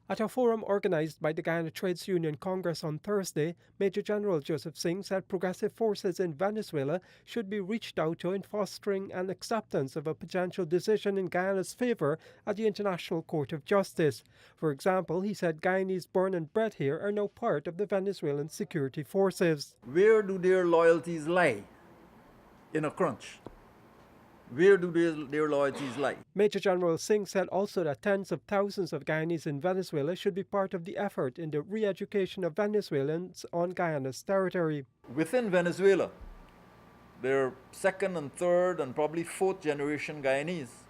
At a forum organized by the Guyana Trades Union Congress on Thursday, Major General Joseph Singh said progressive forces in Venezuela should be reached out to in fostering an acceptance of a potential decision in Guyana's favor at the International Court of Justice. For example, he said Guyanese born and bred here are now part of the Venezuelan security forces. Where do their loyalties lie in a crunch? Where do their loyalties lie? Major General Singh said also that tens of thousands of Guyanese in Venezuela should be part of the effort in the re-education of Venezuelans on Guyana's territory. Within Venezuela, there are second and third and probably fourth generation Guyanese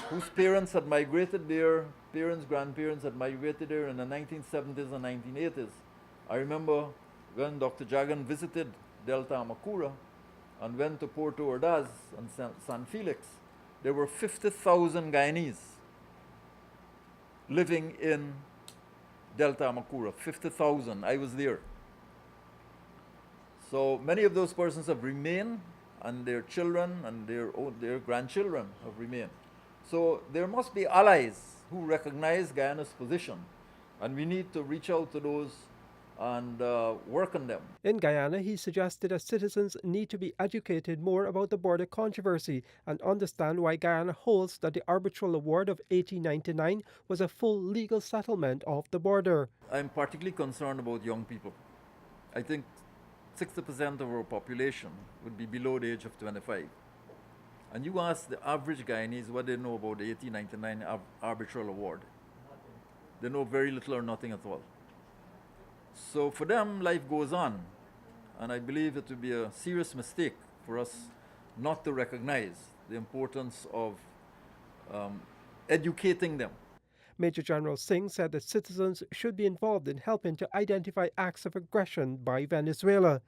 whose parents had migrated there, parents, grandparents had migrated there in the 1970s and 1980s. I remember when Dr. Jagan visited Delta Amacura and went to Puerto Ordaz and San Felix, there were 50,000 Guyanese living in Delta Amacura, 50,000. I was there. So many of those persons have remained, and their children and their grandchildren have remained. So there must be allies who recognize Guyana's position, and we need to reach out to those and work on them. In Guyana, he suggested that citizens need to be educated more about the border controversy and understand why Guyana holds that the arbitral award of 1899 was a full legal settlement of the border. I'm particularly concerned about young people. I think 60% of our population would be below the age of 25. And you ask the average Guyanese what they know about the 1899 arbitral award. They know very little or nothing at all. So for them, life goes on. And I believe it would be a serious mistake for us not to recognize the importance of educating them. Major General Singh said that citizens should be involved in helping to identify acts of aggression by Venezuela.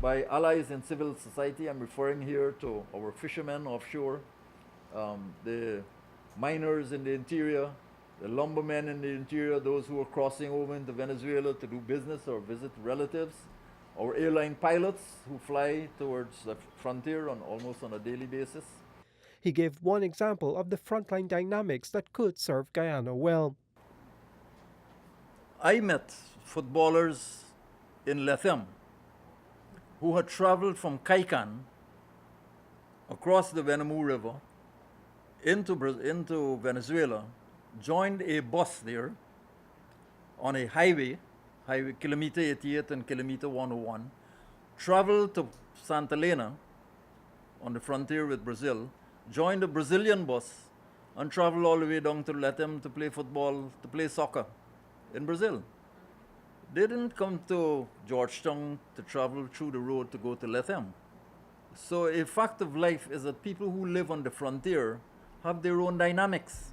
By allies in civil society, I'm referring here to our fishermen offshore, the miners in the interior, the lumbermen in the interior, those who are crossing over into Venezuela to do business or visit relatives, our airline pilots who fly towards the frontier almost on a daily basis. He gave one example of the frontline dynamics that could serve Guyana well. I met footballers in Lethem who had traveled from Kaikan across the Venemu River into Venezuela, joined a bus there on a highway kilometer 88 and kilometer 101, traveled to Santa Helena on the frontier with Brazil, joined a Brazilian bus, and traveled all the way down to Lethem to play football, to play soccer in Brazil. They didn't come to Georgetown to travel through the road to go to Lethem. So a fact of life is that people who live on the frontier have their own dynamics.